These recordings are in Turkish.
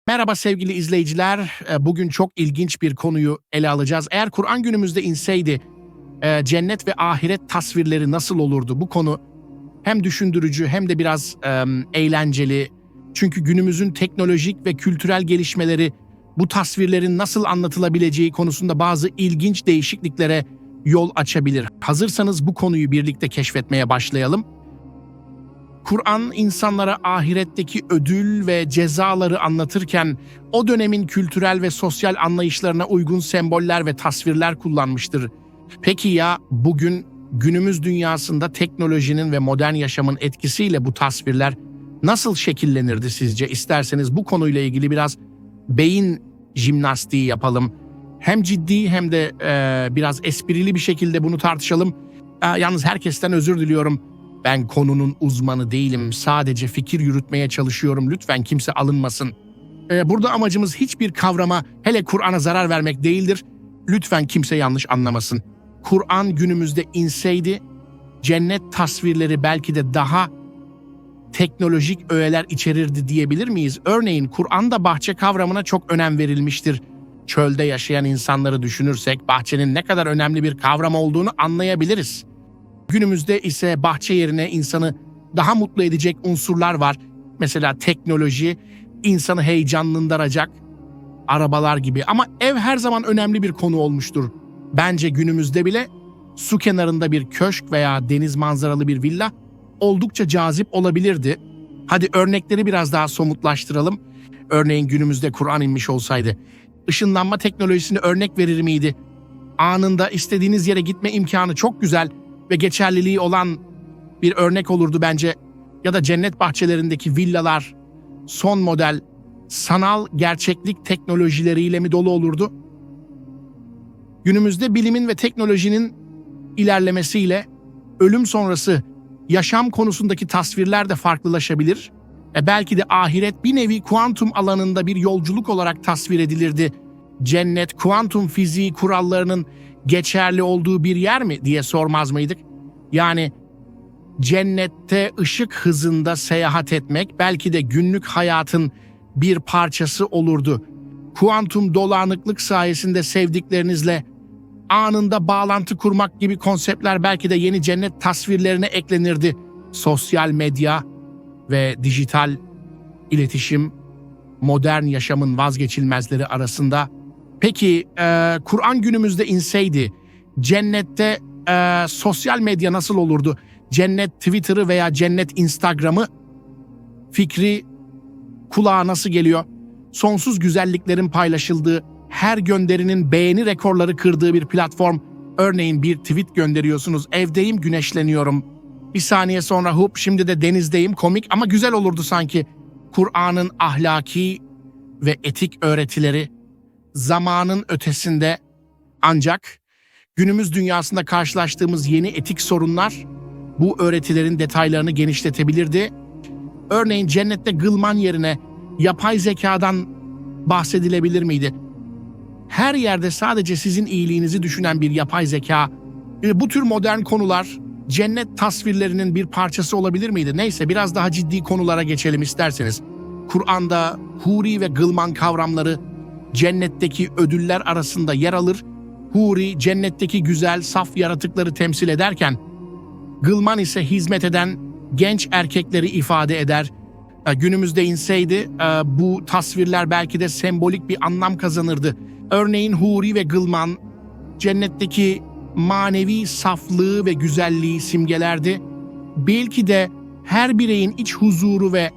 Merhaba sevgili izleyiciler. Bugün çok ilginç bir konuyu ele alacağız. Eğer Kur'an günümüzde inseydi cennet ve ahiret tasvirleri nasıl olurdu? Bu konu hem düşündürücü hem de biraz eğlenceli. Çünkü günümüzün teknolojik ve kültürel gelişmeleri bu tasvirlerin nasıl anlatılabileceği konusunda bazı ilginç değişikliklere yol açabilir. Hazırsanız bu konuyu birlikte keşfetmeye başlayalım. Kur'an insanlara ahiretteki ödül ve cezaları anlatırken o dönemin kültürel ve sosyal anlayışlarına uygun semboller ve tasvirler kullanmıştır. Peki ya bugün günümüz dünyasında teknolojinin ve modern yaşamın etkisiyle bu tasvirler nasıl şekillenirdi sizce? İsterseniz bu konuyla ilgili biraz beyin jimnastiği yapalım. Hem ciddi hem de biraz esprili bir şekilde bunu tartışalım. Yalnız herkesten özür diliyorum. Ben konunun uzmanı değilim. Sadece fikir yürütmeye çalışıyorum. Lütfen kimse alınmasın. Burada amacımız hiçbir kavrama, hele Kur'an'a zarar vermek değildir. Lütfen kimse yanlış anlamasın. Kur'an günümüzde inseydi, cennet tasvirleri belki de daha teknolojik öğeler içerirdi diyebilir miyiz? Örneğin Kur'an'da bahçe kavramına çok önem verilmiştir. Çölde yaşayan insanları düşünürsek bahçenin ne kadar önemli bir kavram olduğunu anlayabiliriz. Günümüzde ise bahçe yerine insanı daha mutlu edecek unsurlar var. Mesela teknoloji, insanı heyecanlandıracak arabalar gibi. Ama ev her zaman önemli bir konu olmuştur. Bence günümüzde bile su kenarında bir köşk veya deniz manzaralı bir villa oldukça cazip olabilirdi. Hadi örnekleri biraz daha somutlaştıralım. Örneğin günümüzde Kur'an inmiş olsaydı, ışınlanma teknolojisini örnek verir miydi? Anında istediğiniz yere gitme imkanı çok güzel ve geçerliliği olan bir örnek olurdu bence. Ya da cennet bahçelerindeki villalar son model sanal gerçeklik teknolojileriyle mi dolu olurdu? Günümüzde bilimin ve teknolojinin ilerlemesiyle ölüm sonrası yaşam konusundaki tasvirler de farklılaşabilir. Belki de ahiret bir nevi kuantum alanında bir yolculuk olarak tasvir edilirdi. Cennet, kuantum fiziği kurallarının geçerli olduğu bir yer mi diye sormaz mıydık? Yani cennette ışık hızında seyahat etmek belki de günlük hayatın bir parçası olurdu. Kuantum dolanıklık sayesinde sevdiklerinizle anında bağlantı kurmak gibi konseptler belki de yeni cennet tasvirlerine eklenirdi. Sosyal medya ve dijital iletişim modern yaşamın vazgeçilmezleri arasında. Peki Kur'an günümüzde inseydi cennette sosyal medya nasıl olurdu? Cennet Twitter'ı veya cennet Instagram'ı fikri kulağa nasıl geliyor? Sonsuz güzelliklerin paylaşıldığı, her gönderinin beğeni rekorları kırdığı bir platform. Örneğin bir tweet gönderiyorsunuz, evdeyim güneşleniyorum. Bir saniye sonra hop şimdi de denizdeyim, komik ama güzel olurdu sanki. Kur'an'ın ahlaki ve etik öğretileri zamanın ötesinde, ancak günümüz dünyasında karşılaştığımız yeni etik sorunlar bu öğretilerin detaylarını genişletebilirdi. Örneğin cennette gılman yerine yapay zekadan bahsedilebilir miydi? Her yerde sadece sizin iyiliğinizi düşünen bir yapay zeka, bu tür modern konular cennet tasvirlerinin bir parçası olabilir miydi? Neyse, biraz daha ciddi konulara geçelim isterseniz. Kur'an'da huri ve gılman kavramları cennetteki ödüller arasında yer alır. Huri cennetteki güzel, saf yaratıkları temsil ederken gılman ise hizmet eden genç erkekleri ifade eder. Günümüzde inseydi bu tasvirler belki de sembolik bir anlam kazanırdı. Örneğin huri ve gılman cennetteki manevi saflığı ve güzelliği simgelerdi. Belki de her bireyin iç huzuru ve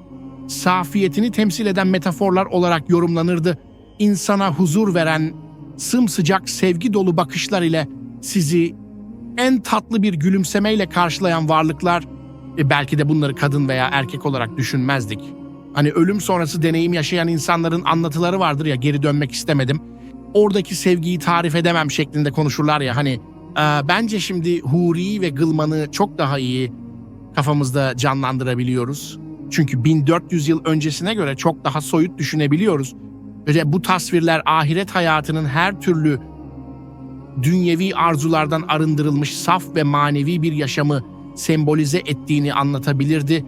safiyetini temsil eden metaforlar olarak yorumlanırdı. İnsana huzur veren sımsıcak sevgi dolu bakışlar ile sizi en tatlı bir gülümsemeyle karşılayan varlıklar, belki de bunları kadın veya erkek olarak düşünmezdik. Hani ölüm sonrası deneyim yaşayan insanların anlatıları vardır ya, geri dönmek istemedim. Oradaki sevgiyi tarif edemem şeklinde konuşurlar ya hani. Bence şimdi huri ve gılmanı çok daha iyi kafamızda canlandırabiliyoruz. Çünkü 1400 yıl öncesine göre çok daha soyut düşünebiliyoruz. Ve bu tasvirler ahiret hayatının her türlü dünyevi arzulardan arındırılmış saf ve manevi bir yaşamı sembolize ettiğini anlatabilirdi.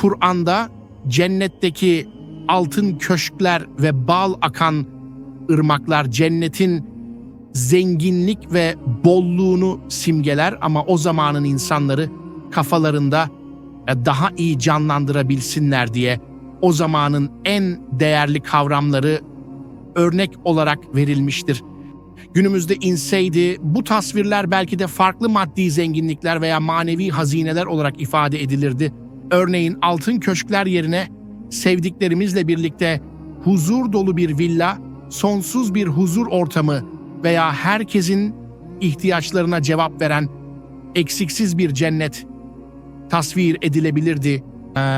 Kur'an'da cennetteki altın köşkler ve bal akan ırmaklar cennetin zenginlik ve bolluğunu simgeler ama o zamanın insanları kafalarında daha iyi canlandırabilsinler diye o zamanın en değerli kavramları örnek olarak verilmiştir. Günümüzde inseydi bu tasvirler belki de farklı maddi zenginlikler veya manevi hazineler olarak ifade edilirdi. Örneğin altın köşkler yerine sevdiklerimizle birlikte huzur dolu bir villa, sonsuz bir huzur ortamı veya herkesin ihtiyaçlarına cevap veren eksiksiz bir cennet tasvir edilebilirdi.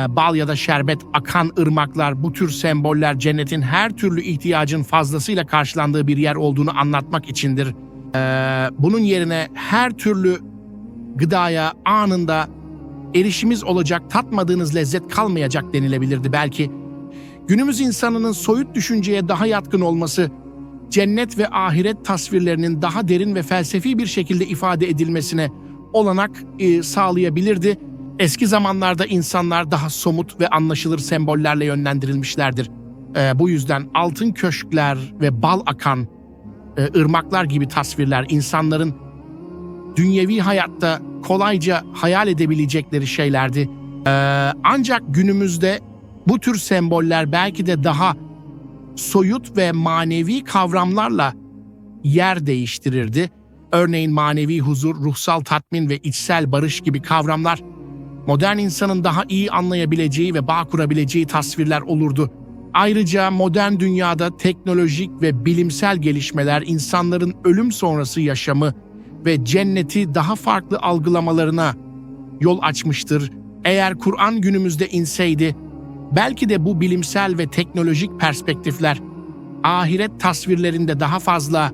Bal ya da şerbet akan ırmaklar, bu tür semboller cennetin her türlü ihtiyacın fazlasıyla karşılandığı bir yer olduğunu anlatmak içindir. Bunun yerine her türlü gıdaya anında erişimiz olacak, tatmadığınız lezzet kalmayacak denilebilirdi belki. Günümüz insanının soyut düşünceye daha yatkın olması, cennet ve ahiret tasvirlerinin daha derin ve felsefi bir şekilde ifade edilmesine olanak sağlayabilirdi. Eski zamanlarda insanlar daha somut ve anlaşılır sembollerle yönlendirilmişlerdir. Bu yüzden altın köşkler ve bal akan ırmaklar gibi tasvirler insanların dünyevi hayatta kolayca hayal edebilecekleri şeylerdi. Ancak günümüzde bu tür semboller belki de daha soyut ve manevi kavramlarla yer değiştirirdi. Örneğin manevi huzur, ruhsal tatmin ve içsel barış gibi kavramlar modern insanın daha iyi anlayabileceği ve bağ kurabileceği tasvirler olurdu. Ayrıca modern dünyada teknolojik ve bilimsel gelişmeler insanların ölüm sonrası yaşamı ve cenneti daha farklı algılamalarına yol açmıştır. Eğer Kur'an günümüzde inseydi, belki de bu bilimsel ve teknolojik perspektifler ahiret tasvirlerinde daha fazla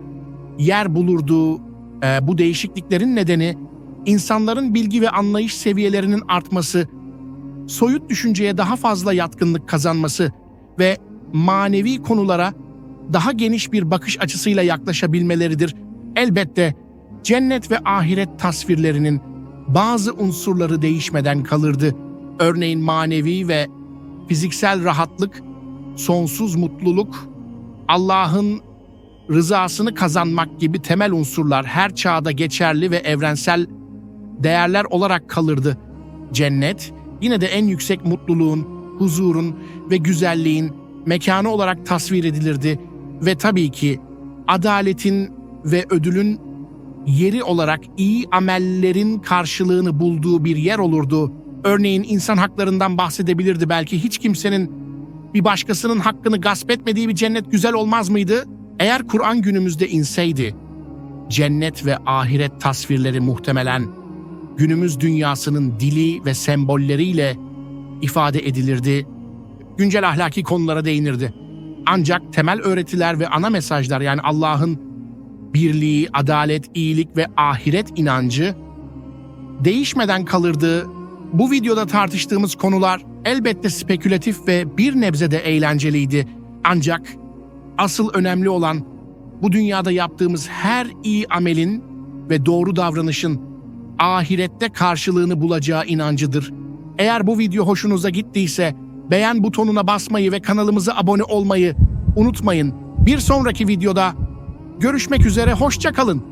yer bulurdu. Bu değişikliklerin nedeni insanların bilgi ve anlayış seviyelerinin artması, soyut düşünceye daha fazla yatkınlık kazanması ve manevi konulara daha geniş bir bakış açısıyla yaklaşabilmeleridir. Elbette cennet ve ahiret tasvirlerinin bazı unsurları değişmeden kalırdı. Örneğin manevi ve fiziksel rahatlık, sonsuz mutluluk, Allah'ın rızasını kazanmak gibi temel unsurlar her çağda geçerli ve evrensel değerler olarak kalırdı. Cennet yine de en yüksek mutluluğun, huzurun ve güzelliğin mekanı olarak tasvir edilirdi ve tabii ki adaletin ve ödülün yeri olarak iyi amellerin karşılığını bulduğu bir yer olurdu. Örneğin insan haklarından bahsedebilirdi belki. Hiç kimsenin bir başkasının hakkını gasp etmediği bir cennet güzel olmaz mıydı? Eğer Kur'an günümüzde inseydi, cennet ve ahiret tasvirleri muhtemelen günümüz dünyasının dili ve sembolleriyle ifade edilirdi. Güncel ahlaki konulara değinirdi. Ancak temel öğretiler ve ana mesajlar, yani Allah'ın birliği, adalet, iyilik ve ahiret inancı değişmeden kalırdı. Bu videoda tartıştığımız konular elbette spekülatif ve bir nebze de eğlenceliydi. Ancak asıl önemli olan bu dünyada yaptığımız her iyi amelin ve doğru davranışın ahirette karşılığını bulacağı inancıdır. Eğer bu video hoşunuza gittiyse beğen butonuna basmayı ve kanalımıza abone olmayı unutmayın. Bir sonraki videoda görüşmek üzere, hoşça kalın.